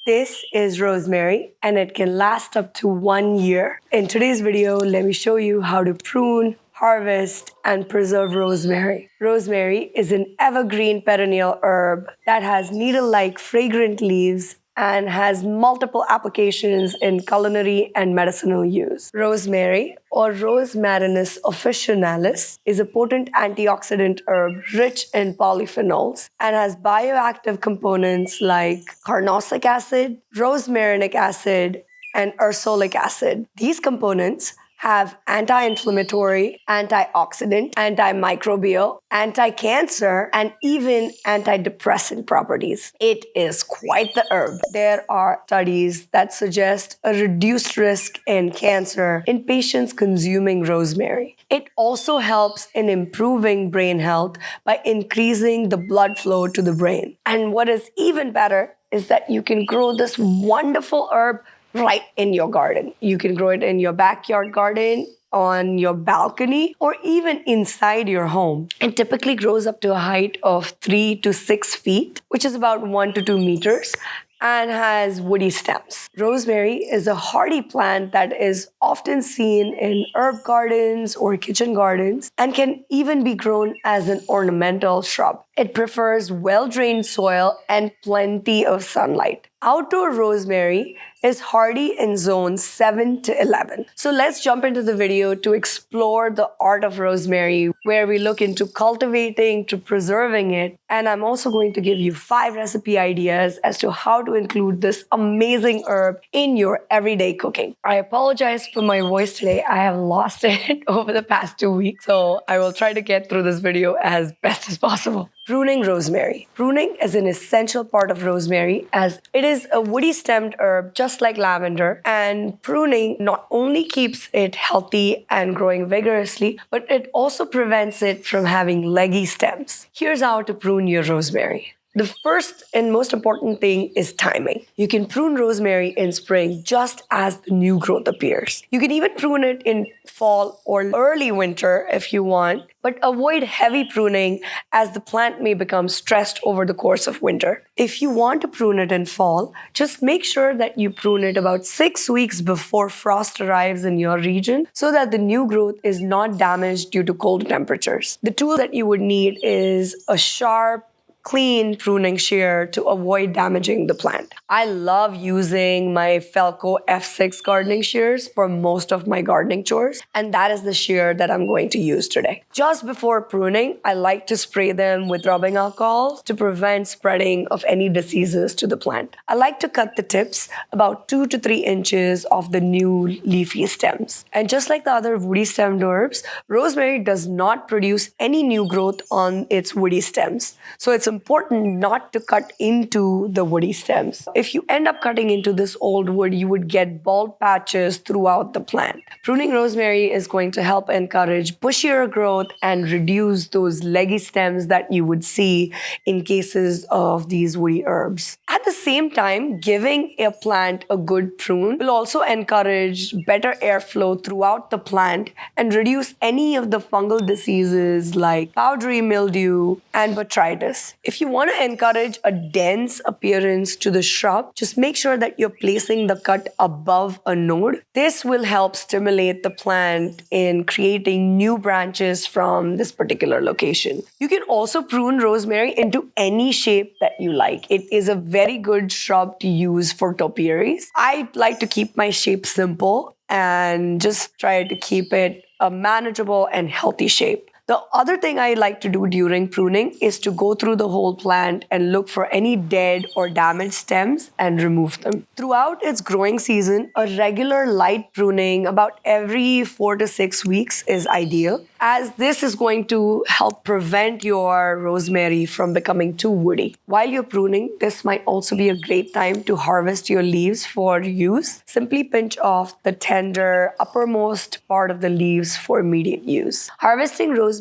This is rosemary and it can last up to 1 year. In today's video, let me show you how to prune, harvest, and preserve rosemary. Rosemary is an evergreen perennial herb that has needle-like fragrant leaves and has multiple applications in culinary and medicinal use. Rosemary, or Rosmarinus officinalis, is a potent antioxidant herb rich in polyphenols and has bioactive components like carnosic acid, rosmarinic acid, and ursolic acid. These components have anti-inflammatory, antioxidant, antimicrobial, anti-cancer, and even antidepressant properties. It is quite the herb. There are studies that suggest a reduced risk in cancer in patients consuming rosemary. It also helps in improving brain health by increasing the blood flow to the brain. And what is even better is that you can grow this wonderful herb right in your garden. You can grow it in your backyard garden, on your balcony, or even inside your home. It typically grows up to a height of 3 to 6 feet, which is about 1 to 2 meters, and has woody stems. Rosemary is a hardy plant that is often seen in herb gardens or kitchen gardens and can even be grown as an ornamental shrub. It prefers well-drained soil and plenty of sunlight. Outdoor rosemary is hardy in zones 7 to 11. So let's jump into the video to explore the art of rosemary, where we look into cultivating to preserving it. And I'm also going to give you 5 recipe ideas as to how to include this amazing herb in your everyday cooking. I apologize for my voice today. I have lost it over the past 2 weeks, so I will try to get through this video as best as possible. Pruning rosemary. Pruning is an essential part of rosemary as it is a woody-stemmed herb just like lavender, and pruning not only keeps it healthy and growing vigorously, but it also prevents it from having leggy stems. Here's how to prune your rosemary. The first and most important thing is timing. You can prune rosemary in spring just as the new growth appears. You can even prune it in fall or early winter if you want, but avoid heavy pruning as the plant may become stressed over the course of winter. If you want to prune it in fall, just make sure that you prune it about 6 weeks before frost arrives in your region so that the new growth is not damaged due to cold temperatures. The tool that you would need is a sharp, clean pruning shear to avoid damaging the plant. I love using my Felco F6 gardening shears for most of my gardening chores, and that is the shear that I'm going to use today. Just before pruning, I like to spray them with rubbing alcohol to prevent spreading of any diseases to the plant. I like to cut the tips about 2 to 3 inches of the new leafy stems. And just like the other woody stemmed herbs, rosemary does not produce any new growth on its woody stems. So it's important not to cut into the woody stems. If you end up cutting into this old wood, you would get bald patches throughout the plant. Pruning rosemary is going to help encourage bushier growth and reduce those leggy stems that you would see in cases of these woody herbs. At the same time, giving a plant a good prune will also encourage better airflow throughout the plant and reduce any of the fungal diseases like powdery mildew and botrytis. If you want to encourage a dense appearance to the shrub, just make sure that you're placing the cut above a node. This will help stimulate the plant in creating new branches from this particular location. You can also prune rosemary into any shape that you like. It is a very good shrub to use for topiaries. I like to keep my shape simple and just try to keep it a manageable and healthy shape. The other thing I like to do during pruning is to go through the whole plant and look for any dead or damaged stems and remove them. Throughout its growing season, a regular light pruning about every 4 to 6 weeks is ideal, as this is going to help prevent your rosemary from becoming too woody. While you're pruning, this might also be a great time to harvest your leaves for use. Simply pinch off the tender uppermost part of the leaves for immediate use. Harvesting rosemary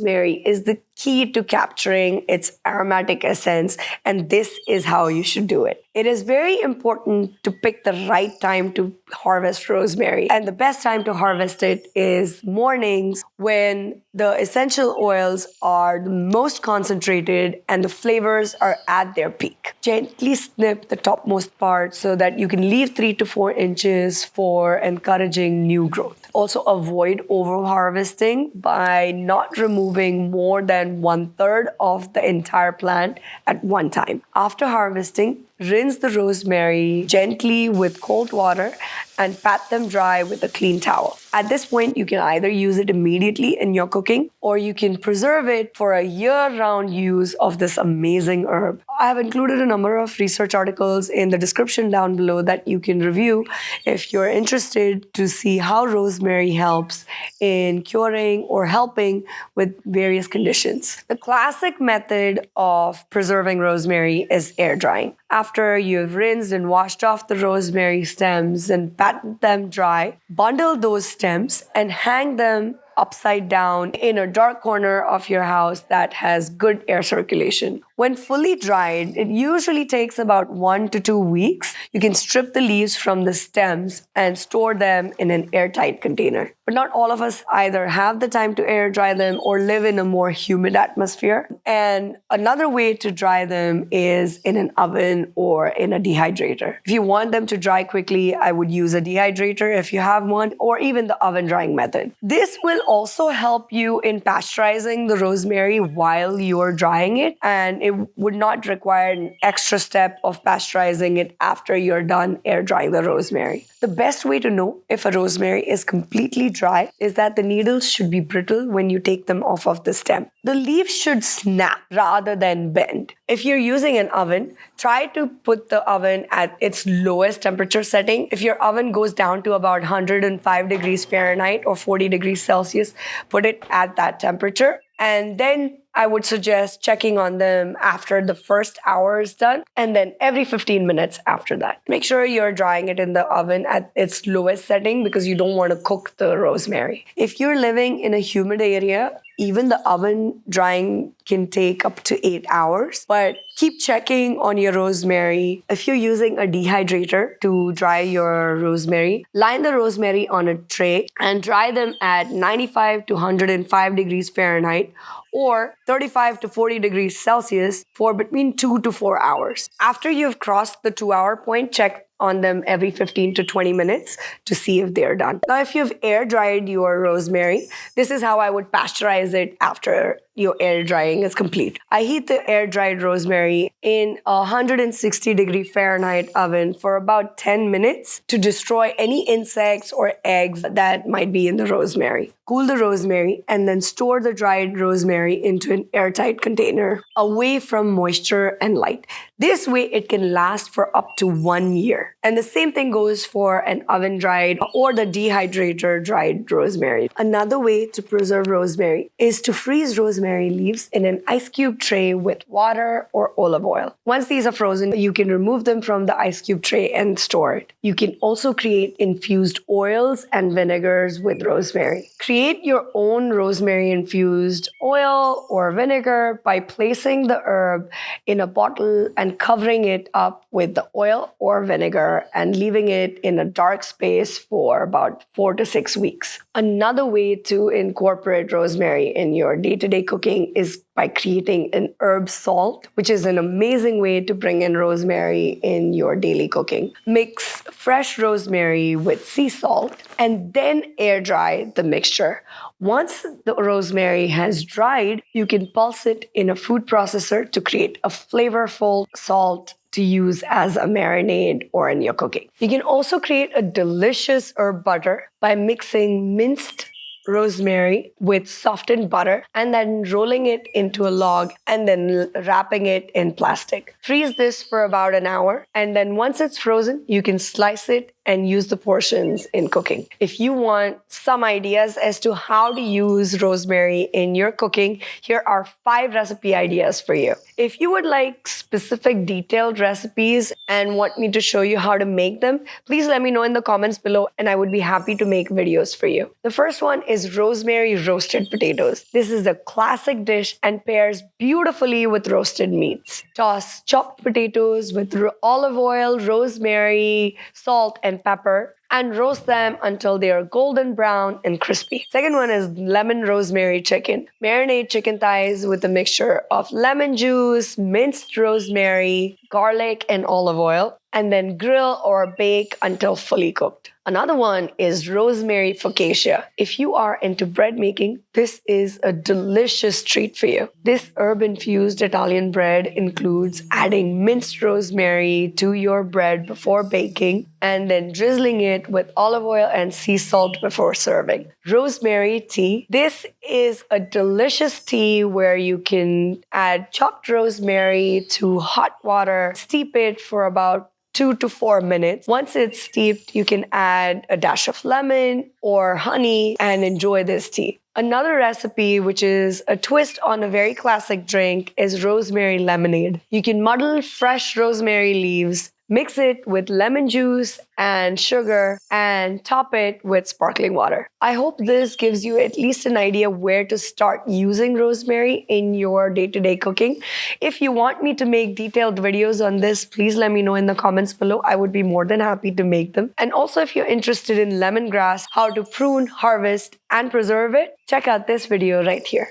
is the key to capturing its aromatic essence, and this is how you should do it. It is very important to pick the right time to harvest rosemary. And the best time to harvest it is mornings when the essential oils are the most concentrated and the flavors are at their peak. Gently snip the topmost part so that you can leave 3 to 4 inches for encouraging new growth. Also, avoid over harvesting by not removing more than 1/3 of the entire plant at one time. After harvesting, rinse the rosemary gently with cold water and pat them dry with a clean towel. At this point, you can either use it immediately in your cooking or you can preserve it for a year-round use of this amazing herb. I have included a number of research articles in the description down below that you can review if you're interested to see how rosemary helps in curing or helping with various conditions. The classic method of preserving rosemary is air drying. After you've rinsed and washed off the rosemary stems and patted them dry, bundle those stems and hang them upside down in a dark corner of your house that has good air circulation. When fully dried, it usually takes about 1 to 2 weeks. You can strip the leaves from the stems and store them in an airtight container. But not all of us either have the time to air dry them or live in a more humid atmosphere. And another way to dry them is in an oven or in a dehydrator. If you want them to dry quickly, I would use a dehydrator if you have one, or even the oven drying method. This will also help you in pasteurizing the rosemary while you're drying it, and it would not require an extra step of pasteurizing it after you're done air drying the rosemary. The best way to know if a rosemary is completely dry is that the needles should be brittle when you take them off of the stem. The leaves should snap rather than bend. If you're using an oven, try to put the oven at its lowest temperature setting. If your oven goes down to about 105 degrees Fahrenheit or 40 degrees Celsius, put it at that temperature. And then I would suggest checking on them after the first hour is done and then every 15 minutes after that. Make sure you're drying it in the oven at its lowest setting because you don't want to cook the rosemary. If you're living in a humid area, even the oven drying can take up to 8 hours, but keep checking on your rosemary. If you're using a dehydrator to dry your rosemary, line the rosemary on a tray and dry them at 95 to 105 degrees Fahrenheit or 35 to 40 degrees Celsius for between 2 to 4 hours. After you've crossed the 2-hour point, check on them every 15 to 20 minutes to see if they're done. Now, if you've air dried your rosemary, this is how I would pasteurize it after your air drying is complete. I heat the air dried rosemary in a 160 degree Fahrenheit oven for about 10 minutes to destroy any insects or eggs that might be in the rosemary. Cool the rosemary and then store the dried rosemary into an airtight container away from moisture and light. This way it can last for up to 1 year. And the same thing goes for an oven dried or the dehydrator dried rosemary. Another way to preserve rosemary is to freeze rosemary leaves in an ice cube tray with water or olive oil. Once these are frozen, you can remove them from the ice cube tray and store it. You can also create infused oils and vinegars with rosemary. Create your own rosemary infused oil or vinegar by placing the herb in a bottle and covering it up with the oil or vinegar and leaving it in a dark space for about 4 to 6 weeks. Another way to incorporate rosemary in your day-to-day cooking is by creating an herb salt, which is an amazing way to bring in rosemary in your daily cooking. Mix fresh rosemary with sea salt and then air dry the mixture. Once the rosemary has dried, you can pulse it in a food processor to create a flavorful salt to use as a marinade or in your cooking. You can also create a delicious herb butter by mixing minced rosemary with softened butter and then rolling it into a log and then wrapping it in plastic. Freeze this for about an hour, and then once it's frozen, you can slice it and use the portions in cooking. If you want some ideas as to how to use rosemary in your cooking, here are 5 recipe ideas for you. If you would like specific detailed recipes and want me to show you how to make them, please let me know in the comments below and I would be happy to make videos for you. The first one is rosemary roasted potatoes. This is a classic dish and pairs beautifully with roasted meats. Toss chopped potatoes with olive oil, rosemary, salt, and pepper, and roast them until they are golden brown and crispy. Second one is lemon rosemary chicken. Marinate chicken thighs with a mixture of lemon juice, minced rosemary, garlic, and olive oil, and then grill or bake until fully cooked. Another one is rosemary focaccia. If you are into bread making, this is a delicious treat for you. This herb-infused Italian bread includes adding minced rosemary to your bread before baking and then drizzling it with olive oil and sea salt before serving. Rosemary tea. This is a delicious tea where you can add chopped rosemary to hot water, steep it for about 2 to 4 minutes. Once it's steeped, you can add a dash of lemon or honey and enjoy this tea. Another recipe, which is a twist on a very classic drink, is rosemary lemonade. You can muddle fresh rosemary leaves, mix it with lemon juice and sugar, and top it with sparkling water. I hope this gives you at least an idea where to start using rosemary in your day-to-day cooking. If you want me to make detailed videos on this, please let me know in the comments below. I would be more than happy to make them. And also, if you're interested in lemongrass, how to prune, harvest, and preserve it, check out this video right here.